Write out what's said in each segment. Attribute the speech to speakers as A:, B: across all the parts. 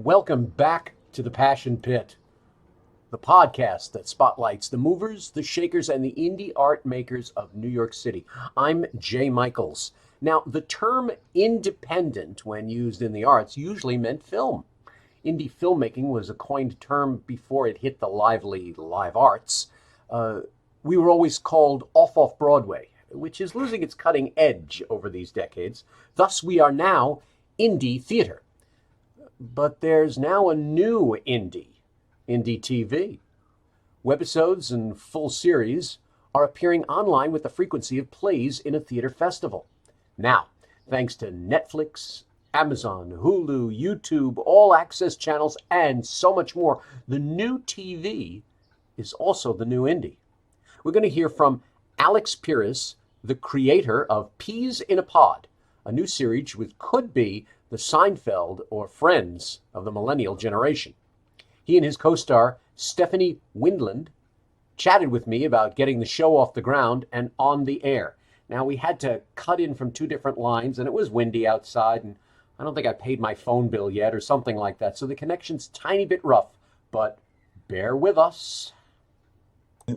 A: Welcome back to the Passion Pit, the podcast that spotlights the movers, the shakers, and the indie art makers of New York City. I'm Jay Michaels. Now, the term independent, when used in the arts, usually meant film. Indie filmmaking was a coined term before it hit the lively live arts. We were always called off-Broadway, which is losing its cutting edge over these decades. Thus, we are now indie theater. But there's now a new indie TV. Webisodes and full series are appearing online with the frequency of plays in a theater festival. Now, thanks to Netflix, Amazon, Hulu, YouTube, all access channels, and so much more, the new TV is also the new indie. We're going to hear from Alex Pires, the creator of Peas in a Pod, a new series which could be the Seinfeld or Friends of the millennial generation. He and his co-star, Stephanie Windland, chatted with me about getting the show off the ground and on the air. Now, we had to cut in from two different lines, and it was windy outside, and I don't think I paid my phone bill yet or something like that, so the connection's tiny bit rough, but bear with us.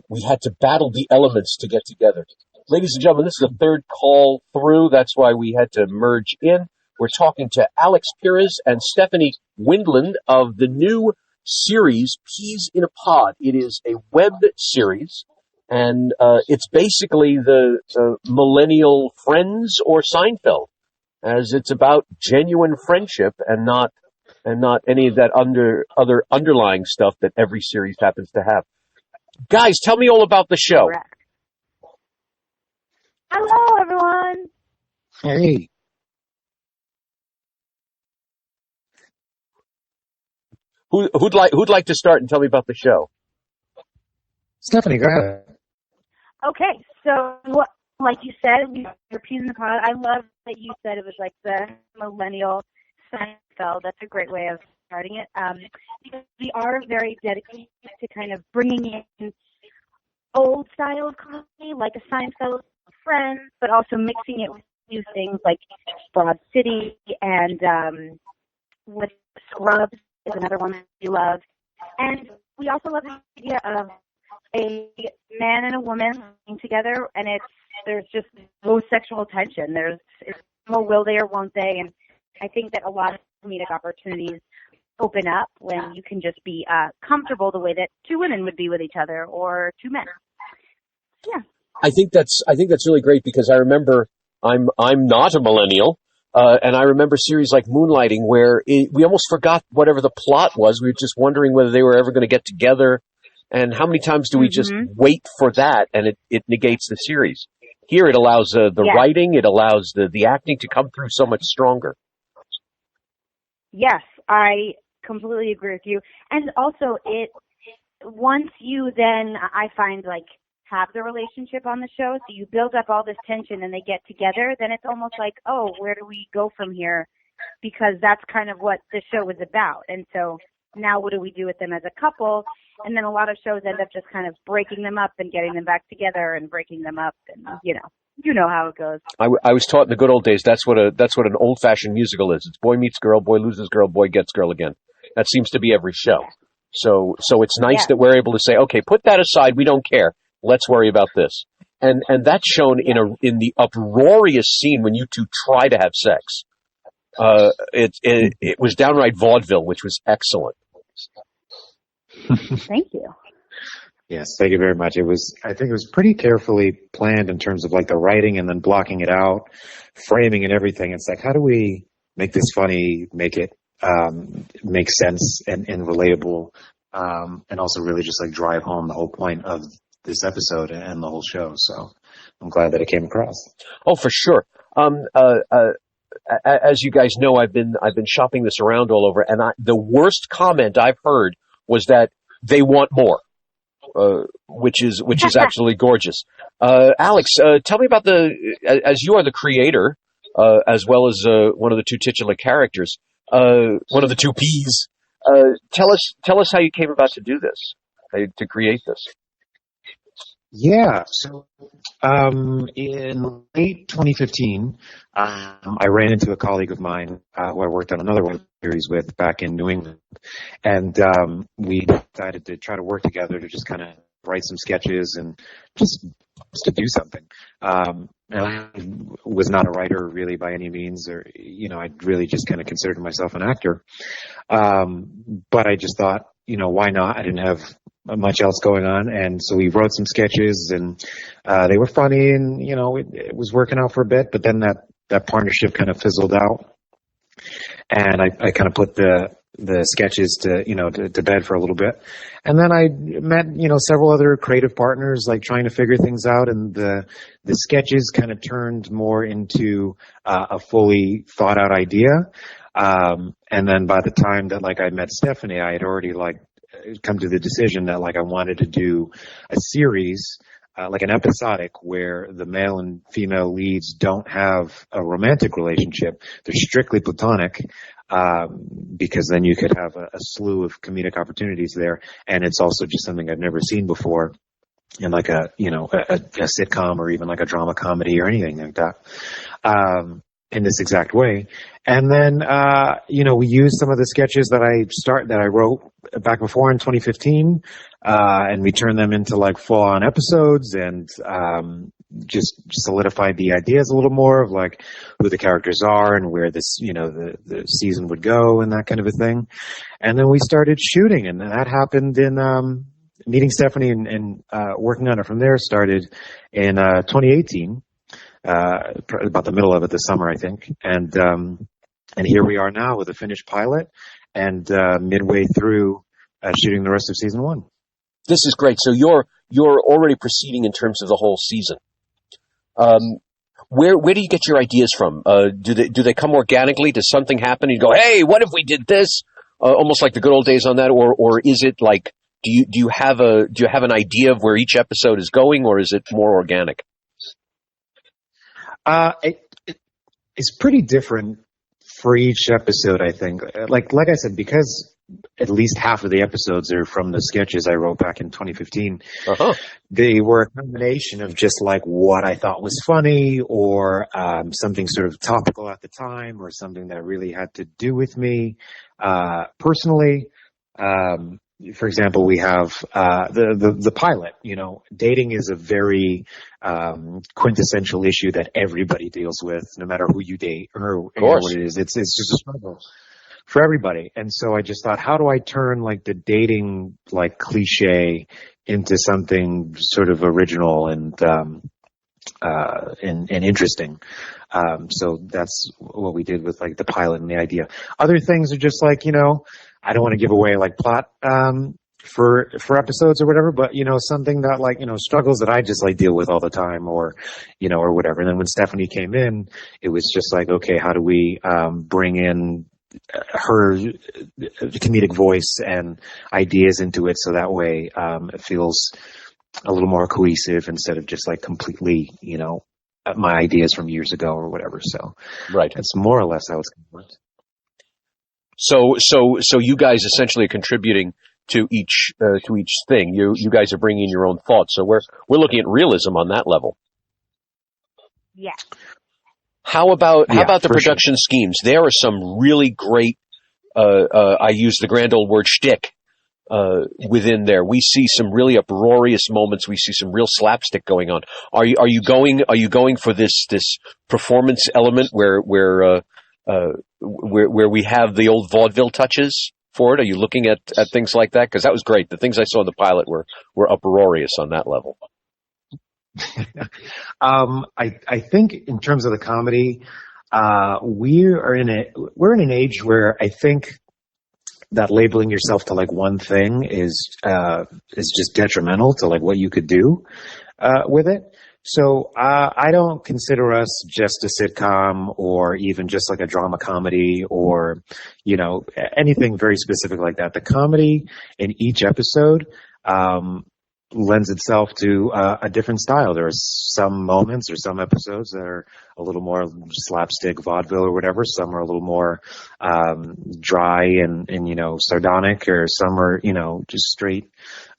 A: We had to battle the elements to get together. Ladies and gentlemen, this is the third call through. That's why we had to merge in. We're talking to Alex Pires and Stephanie Windland of the new series, Peas in a Pod. It is a web series, and it's basically the millennial Friends or Seinfeld, as it's about genuine friendship and not any of that other underlying stuff that every series happens to have. Guys, tell me all about the show.
B: Correct. Hello, everyone.
C: Hey.
A: Who'd like to start and tell me about the show?
C: Stephanie, go ahead.
B: Okay, so like you said, your Peas in the Pod. I love that you said it was like the millennial Seinfeld. That's a great way of starting it. Because we are very dedicated to kind of bringing in old style of comedy, like a Seinfeld, Friends, but also mixing it with new things like Broad City and with Scrubs is another one that we love. And we also love the idea of a man and a woman living together, and there's just no sexual tension. It's no will they or won't they, and I think that a lot of comedic opportunities open up when you can just be comfortable the way that two women would be with each other or two men. Yeah.
A: I think that's really great because I remember I'm not a millennial. And I remember series like Moonlighting where we almost forgot whatever the plot was. We were just wondering whether they were ever going to get together. And how many times do we just wait for that and it negates the series? Here it allows the writing, it allows the acting to come through so much stronger.
B: Yes, I completely agree with you. And also once you then, I find like, have the relationship on the show, so you build up all this tension and they get together, then it's almost like, oh, where do we go from here? Because that's kind of what the show is about. And so now what do we do with them as a couple? And then a lot of shows end up just kind of breaking them up and getting them back together and breaking them up, and you know how it goes. I was taught in the good old days that's what an old-fashioned musical is. It's boy meets girl, boy loses girl, boy gets girl again. That seems to be every show. So it's nice that we're able to say, okay, put that aside, we don't care. Let's worry about this. And that's shown in the uproarious scene when you two try to have sex. It was downright vaudeville, which was excellent. Thank you.
C: Yes, thank you very much. I think it was pretty carefully planned in terms of like the writing and then blocking it out, framing and everything. It's like, how do we make this funny, make it make sense and relatable, and also really just like drive home the whole point of this episode and the whole show. So I'm glad that it came across.
A: Oh, for sure. As you guys know, I've been shopping this around all over, and the worst comment I've heard was that they want more, which is absolutely gorgeous. Alex, tell me about as you are the creator, as well as one of the two titular characters, one of the two P's. Tell us how you came about to do this, to create this.
C: Yeah. So in late 2015, I ran into a colleague of mine who I worked on another web series with back in New England. And we decided to try to work together to just kind of write some sketches and just to do something. And I was not a writer really by any means, or, I really just kind of considered myself an actor. But I just thought, why not? I didn't have much else going on. And so we wrote some sketches, and they were funny, and, it was working out for a bit, but then that partnership kind of fizzled out. And I kind of put the sketches to bed for a little bit. And then I met, several other creative partners, like trying to figure things out. And the sketches kind of turned more into a fully thought out idea. And then by the time that I met Stephanie, I had already come to the decision that I wanted to do a series, like an episodic, where the male and female leads don't have a romantic relationship. They're strictly platonic, because then you could have a slew of comedic opportunities there. And it's also just something I've never seen before in a sitcom or even a drama comedy or anything like that, in this exact way. And then, we used some of the sketches that I wrote back before in 2015, and we turned them into full-on episodes, and just solidified the ideas a little more of who the characters are and where this, the season would go and that kind of a thing. And then we started shooting, and that happened in meeting Stephanie and working on it from there started in 2018. About the middle of it, this summer, I think. And here we are now with a finished pilot and midway through shooting the rest of season 1.
A: This is great. So you're already proceeding in terms of the whole season. Where do you get your ideas from? Do they come organically? Does something happen and you go, hey, what if we did this? Almost like the good old days on that, or is it do you have an idea of where each episode is going, or is it more organic?
C: It's pretty different for each episode, I think. Like I said, because at least half of the episodes are from the sketches I wrote back in 2015. Uh-huh. They were a combination of just what I thought was funny, or something sort of topical at the time, or something that really had to do with me personally. For example, we have the pilot. Dating is a very quintessential issue that everybody deals with, no matter who you date or what it is. It's just a struggle for everybody. And so I just thought, how do I turn the dating cliche into something sort of original and interesting. So that's what we did with the pilot and the idea. Other things are just I don't want to give away plot for episodes or whatever, but something that struggles that I just deal with all the time, or or whatever. And then when Stephanie came in, it was just okay, how do we bring in her comedic voice and ideas into it, so that way it feels a little more cohesive instead of just completely my ideas from years ago or whatever. So
A: right,
C: that's more or less how it's going to work.
A: So you guys essentially are contributing to each thing. You guys are bringing your own thoughts. So we're looking at realism on that level.
B: Yeah.
A: How about the production
C: sure.
A: schemes? There are some really great. I use the grand old word shtick within there. We see some really uproarious moments. We see some real slapstick going on. Are you going for this performance element where we have the old vaudeville touches for it? Are you looking at things like that? Because that was great. The things I saw in the pilot were uproarious on that level.
C: I think in terms of the comedy, we're in an age where I think that labeling yourself to one thing is just detrimental to what you could do with it. So I don't consider us just a sitcom, or even just a drama comedy, or anything very specific like that. The comedy in each episode lends itself to a different style. There are some moments or some episodes that are a little more slapstick vaudeville or whatever. Some are a little more dry and sardonic, or some are just straight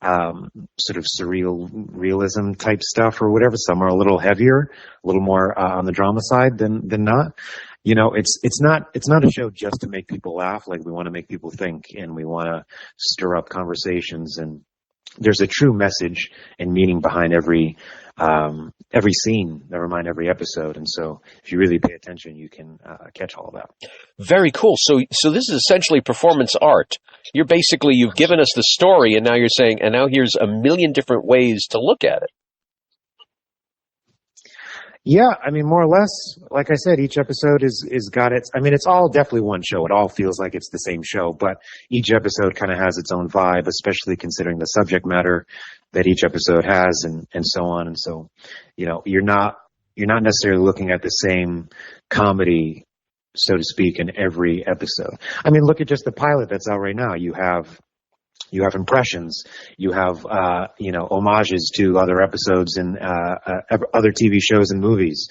C: sort of surreal realism type stuff or whatever. Some are a little heavier, a little more on the drama side than not. it's not a show just to make people laugh. Like, we want to make people think, and we want to stir up conversations, and there's a true message and meaning behind every scene, never mind every episode. And so if you really pay attention, you can catch all of that.
A: Very cool. So this is essentially performance art. You've given us the story, and now you're saying, and now here's a million different ways to look at it.
C: Yeah, I mean, more or less, like I said, each episode is got its, I mean, it's all definitely one show. It all feels like it's the same show, but each episode kind of has its own vibe, especially considering the subject matter that each episode has, and so on. And so, you're not necessarily looking at the same comedy, so to speak, in every episode. I mean, look at just the pilot that's out right now. You have impressions, you have, homages to other episodes and other TV shows and movies.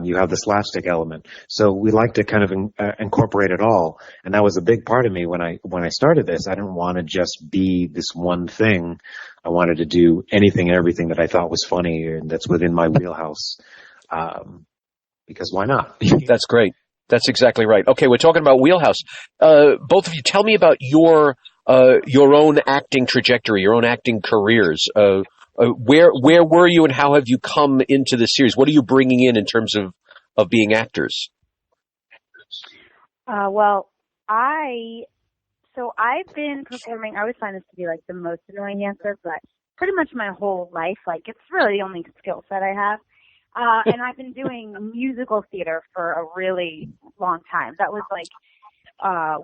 C: You have the slapstick element. So we like to kind of incorporate it all. And that was a big part of me when I started this. I didn't want to just be this one thing. I wanted to do anything and everything that I thought was funny and that's within my wheelhouse. Because why not?
A: That's great. That's exactly right. Okay, we're talking about wheelhouse. Both of you, tell me about your own acting trajectory, your own acting careers. Where were you, and how have you come into this series? What are you bringing in terms of being actors?
B: I've been performing. I always find this to be like the most annoying answer, but pretty much my whole life, like, it's really the only skill set I have. And I've been doing musical theater for a really long time. That was like,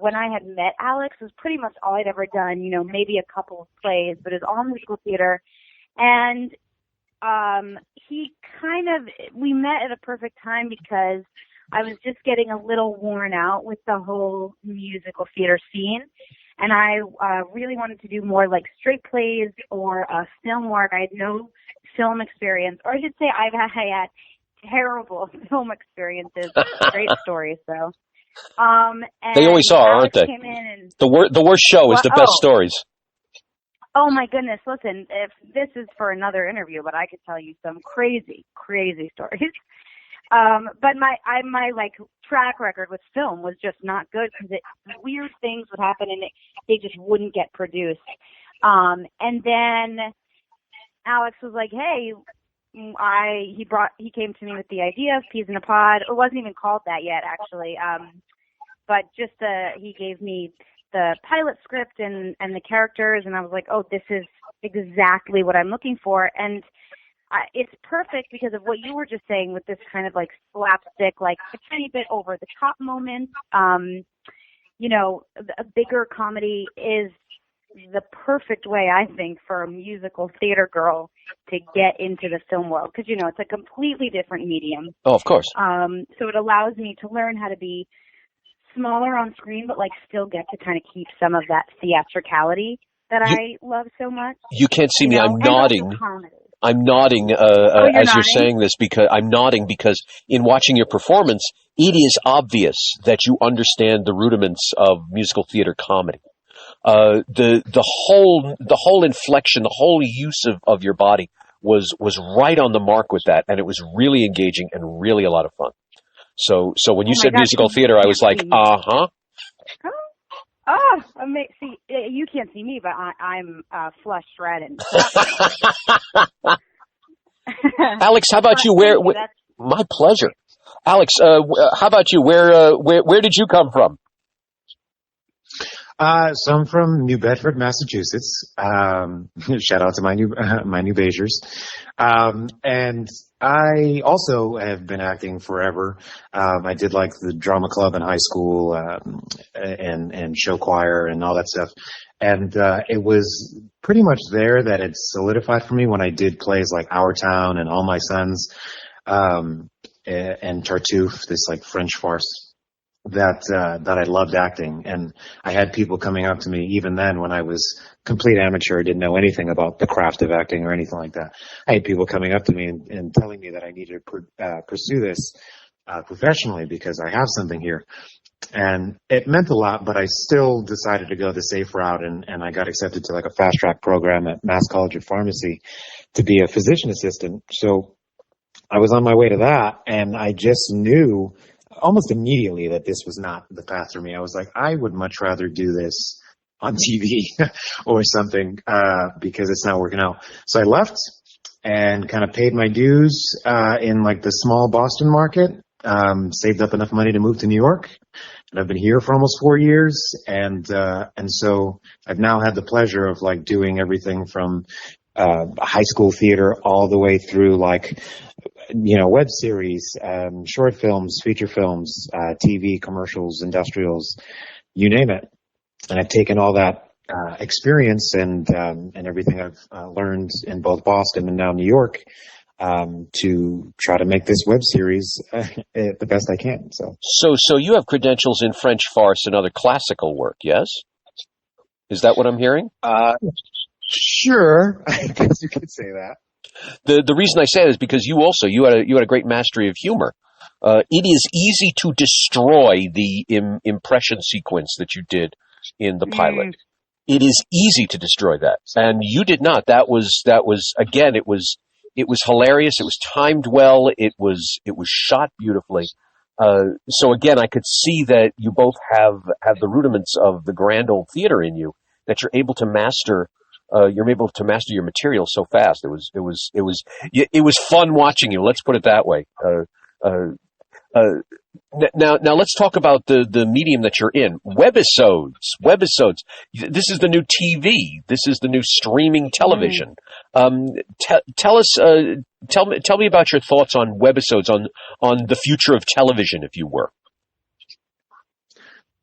B: when I had met Alex, was pretty much all I'd ever done, maybe a couple of plays, but it was all musical theater. And we met at a perfect time because I was just getting a little worn out with the whole musical theater scene. And I really wanted to do more like straight plays or film work. I had no film experience, or I should say I had terrible film experiences. Great stories, though. And
A: they always are, aren't they?
B: Came in and,
A: the worst show is the best stories.
B: Oh my goodness! Listen, if this is for another interview, but I could tell you some crazy, crazy stories. But my like track record with film was just not good because weird things would happen and they just wouldn't get produced. And then Alex was like, "Hey." He came to me with the idea of Peas in a Pod. It wasn't even called that yet, actually. But just he gave me the pilot script and the characters, and I was like, oh, this is exactly what I'm looking for. And it's perfect because of what you were just saying with this kind of like slapstick, like a tiny bit over the top moment. A bigger comedy is the perfect way, I think, for a musical theater girl to get into the film world because, it's a completely different medium.
A: Oh, of course.
B: So it allows me to learn how to be smaller on screen, but like still get to kind of keep some of that theatricality that I love so much.
A: You can't see me. I'm nodding. I'm nodding as you're saying this because I'm nodding because in watching your performance, it is obvious that you understand the rudiments of musical theater comedy. The whole inflection, the whole use of your body was right on the mark with that, and it was really engaging and really a lot of fun. So when you said musical theater, I was like, uh-huh.
B: Oh, see, you can't see me, but I'm flush red.
C: Alex, how about you? Where my pleasure. Alex, how about you? Where did you come from?
D: So I'm from New Bedford, Massachusetts. Shout out to my New Beiggers. And I also have been acting forever. I did like the drama club in high school, and show choir and all that stuff. And, it was pretty much there that it solidified for me when I did plays like Our Town and All My Sons, and Tartuffe, this like French farce. That I loved acting, and I had people coming up to me even then when I was complete amateur, didn't know anything about the craft of acting or anything like that. I had people coming up to me and telling me that I needed to pursue this professionally because I have something here, and it meant a lot. But I still decided to go the safe route, and I got accepted to like a fast track program at Mass College of Pharmacy to be a physician assistant. So I was on my way to that, and I just knew almost immediately that this was not the path for me. I was like, I would much rather do this on TV or something, because it's not working out. So I left and kind of paid my dues, in like the small Boston market, saved up enough money to move to New York. And I've been here for almost 4 years. And so I've now had the pleasure of like doing everything from, high school theater all the way through like, web series, short films, feature films, TV, commercials, industrials, you name it. And I've taken all that experience and everything I've learned in both Boston and now New York, to try to make this web series the best I can.
A: So you have credentials in French farce and other classical work, yes? Is that what I'm hearing?
D: Sure, I guess you could say that.
A: The reason I say that is because you had a great mastery of humor. It is easy to destroy the impression sequence that you did in the pilot. It is easy to destroy that, and you did not. That was again. It was hilarious. It was timed well. It was shot beautifully. So again, I could see that you both have the rudiments of the grand old theater in you, that you're able to master. You're able to master your material so fast. It was fun watching you. Let's put it that way. Now let's talk about the medium that you're in. Webisodes. This is the new TV. This is the new streaming television. Tell me about your thoughts on webisodes, on the future of television, if you were.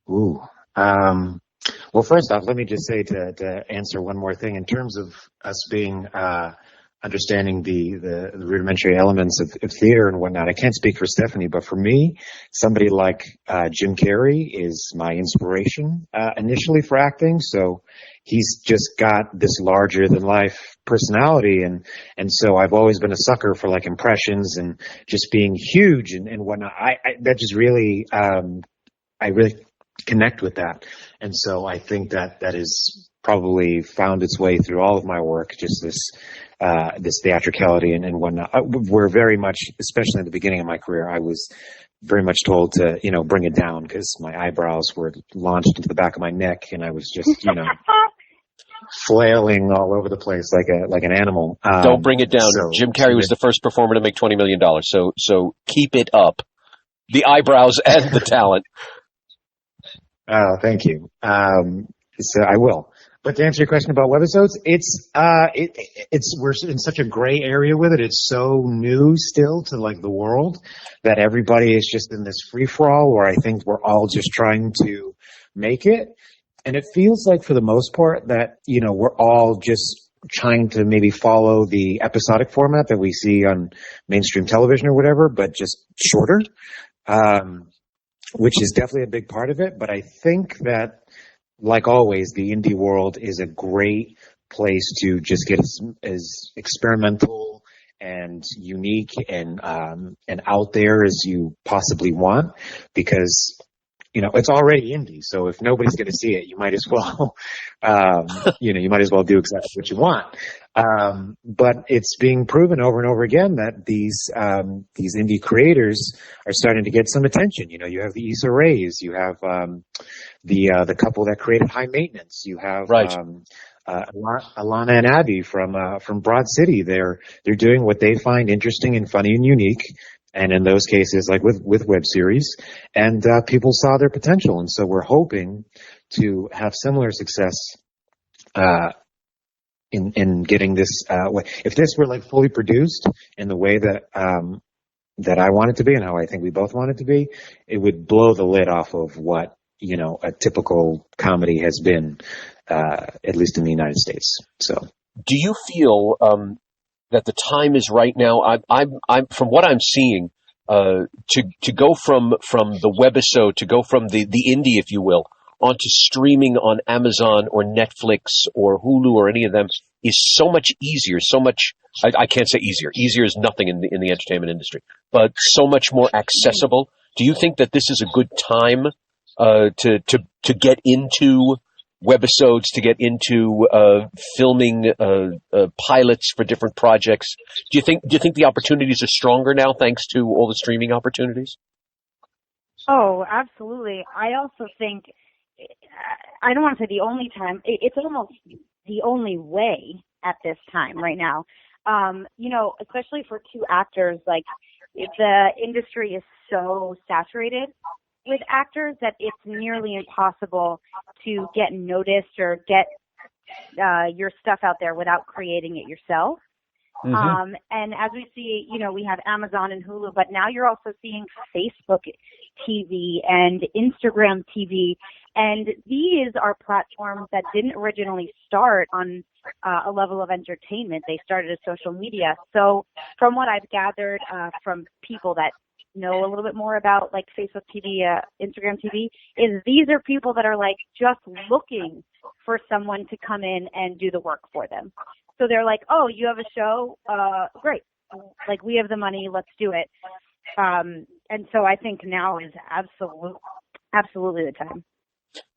D: Ooh. Well, first off, let me just say to answer one more thing in terms of us being, understanding the rudimentary elements of theater and whatnot. I can't speak for Stephanie, but for me, somebody like Jim Carrey is my inspiration initially for acting. So he's just got this larger than life personality, and so I've always been a sucker for like impressions and just being huge and whatnot. That just really I really connect with that, and so I think that is probably found its way through all of my work, just this theatricality and whatnot. We're very much, especially at the beginning of my career, I was very much told to, bring it down because my eyebrows were launched into the back of my neck and I was just, flailing all over the place like an animal.
A: Don't bring it down. Jim Carrey was the first performer to make $20 million. So keep it up. The eyebrows and the talent.
D: Oh, thank you. So I will. But to answer your question about webisodes, we're in such a gray area with it. It's so new still to like the world that everybody is just in this free for all where I think we're all just trying to make it. And it feels like for the most part that, we're all just trying to maybe follow the episodic format that we see on mainstream television or whatever, but just shorter, which is definitely a big part of it. But I think that, like always, the indie world is a great place to just get as experimental and unique and out there as you possibly want, because it's already indie. So if nobody's going to see it, you might as well, you might as well do exactly what you want. But it's being proven over and over again that these indie creators are starting to get some attention. You have the Issa Raes, you have the couple that created High Maintenance, you have
A: right.
D: Alana and Abby from Broad City. They're doing what they find interesting and funny and unique. And in those cases, like with web series, and people saw their potential. And so we're hoping to have similar success in getting this. If this were like fully produced in the way that I want it to be and how I think we both want it to be, it would blow the lid off of what a typical comedy has been, at least in the United States. So,
A: do you feel that the time is right now? I'm from what I'm seeing, to go from the webisode, to go from the indie, if you will, onto streaming on Amazon or Netflix or Hulu or any of them is so much easier. So much, I can't say easier. Easier is nothing in the entertainment industry, but so much more accessible. Do you think that this is a good time to get into webisodes, to get into filming pilots for different projects? Do you think the opportunities are stronger now thanks to all the streaming opportunities?
B: Oh, absolutely. I also think, I don't want to say the only time, it's almost the only way at this time right now. Especially for two actors, like the industry is so saturated with actors that it's nearly impossible to get noticed or get your stuff out there without creating it yourself.
A: Mm-hmm.
B: And as we see, we have Amazon and Hulu, but now you're also seeing Facebook TV and Instagram TV. And these are platforms that didn't originally start on a level of entertainment. They started as social media. So from what I've gathered from people that know a little bit more about like Facebook TV, Instagram TV, is these are people that are like just looking for someone to come in and do the work for them. So they're like, oh, you have a show? Great. Like, we have the money. Let's do it. And so I think now is absolutely the time.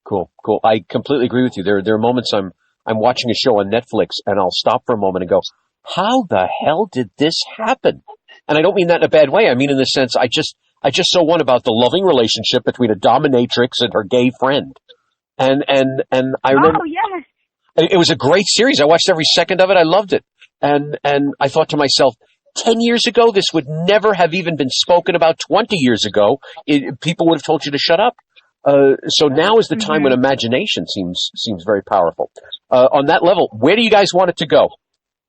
A: Cool. I completely agree with you. There are moments I'm watching a show on Netflix and I'll stop for a moment and go, how the hell did this happen? And I don't mean that in a bad way. I mean in the sense I just saw one about the loving relationship between a dominatrix and her gay friend. And I remember.
B: Oh, yes.
A: It was a great series. I watched every second of it. I loved it. And I thought to myself, 10 years ago, this would never have even been spoken about. 20 years ago, people would have told you to shut up. So now is the time when imagination seems very powerful. On that level, where do you guys want it to go?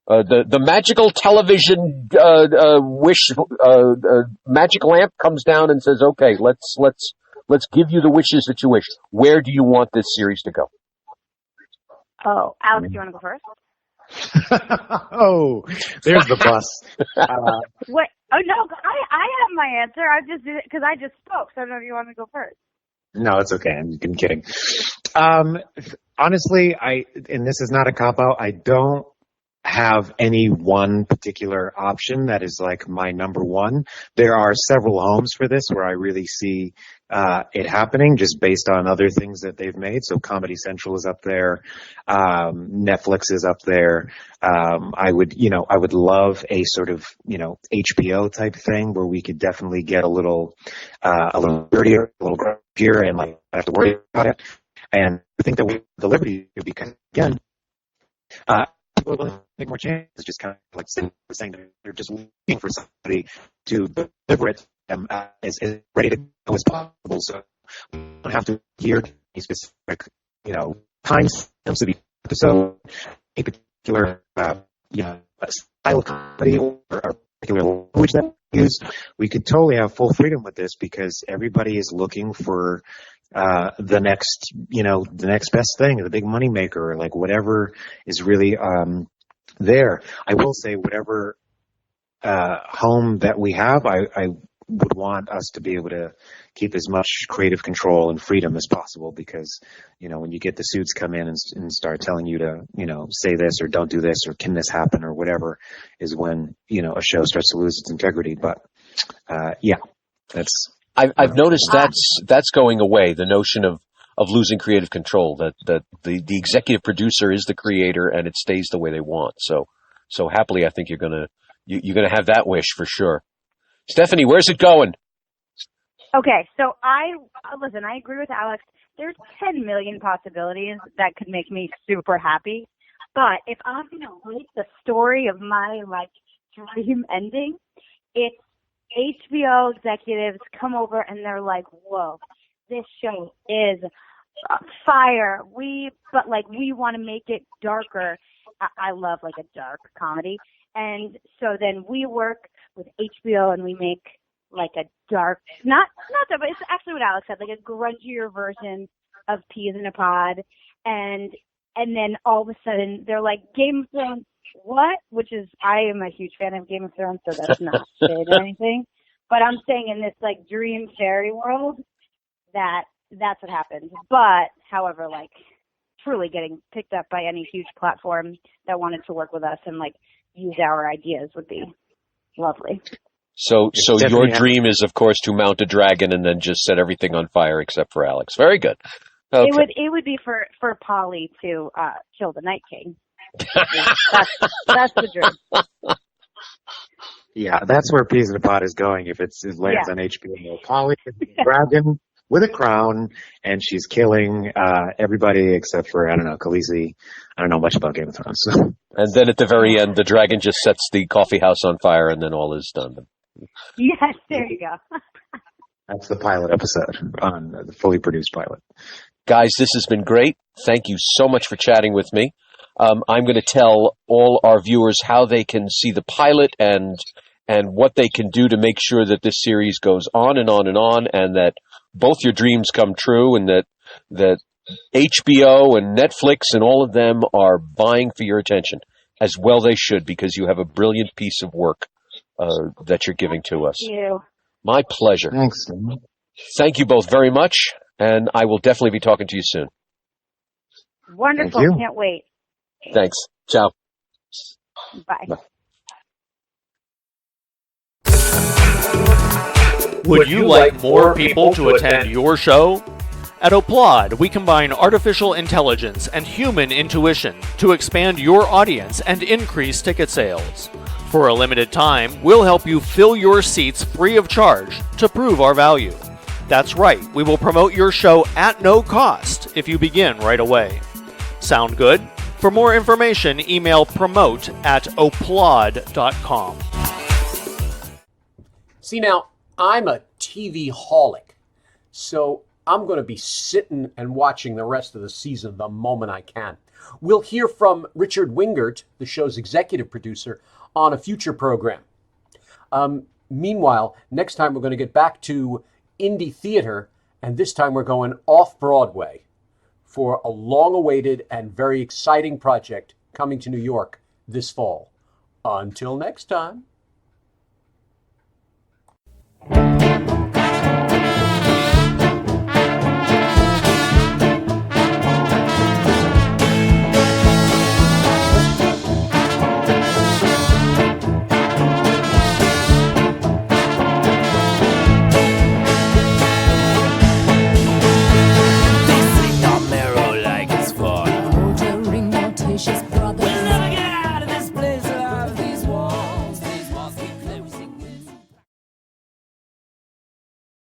A: The magical television magic lamp comes down and says, okay, let's give you the wishes that you wish. Where do you want this series to go?
B: Oh, Alex, do you want to go first?
D: Oh, there's the bus.
B: What? Oh, no, I have my answer. I just did it because I just spoke, so I don't know if you want me to go first.
D: No, it's okay. I'm kidding. Honestly, and this is not a cop-out, I don't have any one particular option that is like my number one. There are several homes for this where I really see it happening just based on other things that they've made. So Comedy Central is up there. Netflix is up there. I would love a sort of, HBO type thing where we could definitely get a little dirtier, a little grungier, and like not have to worry about it. And I think that we have the liberty because again, people will make more chances, just kind of like saying that they're just looking for somebody to deliver it as ready to go as possible. So we don't have to hear any specific, time stamps of each episode, a particular, style of comedy or a particular language that we use. We could totally have full freedom with this because everybody is looking for the next best thing, the big money maker, or like whatever is really there. I will say whatever home that we have, I would want us to be able to keep as much creative control and freedom as possible because, when you get the suits come in and start telling you to, say this or don't do this or can this happen or whatever is when, a show starts to lose its integrity. But that's...
A: I've noticed that's going away. The notion of losing creative control, that the executive producer is the creator and it stays the way they want. So happily, I think you're gonna have that wish for sure. Stephanie, where's it going?
B: Okay, so I agree with Alex. There's 10 million possibilities that could make me super happy. But if I'm gonna rate the story of my dream ending, it's HBO executives come over and they're like, whoa, this show is fire. We want to make it darker. I love a dark comedy. And so then we work with HBO and we make a dark, not dark, but it's actually what Alex said, a grungier version of Peas in a Pod. And then all of a sudden they're like, Game of Thrones. What? Which is, I am a huge fan of Game of Thrones, so that's not saying anything. But I'm saying in this dream fairy world, that's what happens. But, however, truly getting picked up by any huge platform that wanted to work with us and use our ideas would be lovely. So
A: your dream is, of course, to mount a dragon and then just set everything on fire except for Alex. Very good. Okay.
B: It would be for Polly to kill the Night King. That's the dream.
C: Yeah, that's where Peas in a Pod is going if it lands on HBO. Polly is a dragon with a crown, and she's killing everybody except for, I don't know, Khaleesi. I don't know much about Game of Thrones. So.
A: And then at the very end, the dragon just sets the coffee house on fire, and then all is done.
B: Yes, there you go.
C: That's the pilot episode, on the fully produced pilot.
A: Guys, this has been great. Thank you so much for chatting with me. I'm going to tell all our viewers how they can see the pilot and what they can do to make sure that this series goes on and on and on, and that both your dreams come true, and that HBO and Netflix and all of them are vying for your attention, as well they should, because you have a brilliant piece of work that you're giving to us.
B: Thank you.
A: My pleasure.
C: Thanks.
A: Thank you both very much, and I will definitely be talking to you soon.
B: Wonderful.
C: Thank you.
B: Can't wait.
A: Thanks. Ciao.
B: Bye.
A: Bye.
E: Would you like more people to attend your show? At Applaud, we combine artificial intelligence and human intuition to expand your audience and increase ticket sales. For a limited time, we'll help you fill your seats free of charge to prove our value. That's right, we will promote your show at no cost if you begin right away. Sound good? For more information, email promote@applaud.com.
A: See, now, I'm a TV holic, so I'm going to be sitting and watching the rest of the season the moment I can. We'll hear from Richard Wingert, the show's executive producer, on a future program. Meanwhile, next time we're going to get back to indie theater, and this time we're going off-Broadway for a long-awaited and very exciting project coming to New York this fall. Until next time.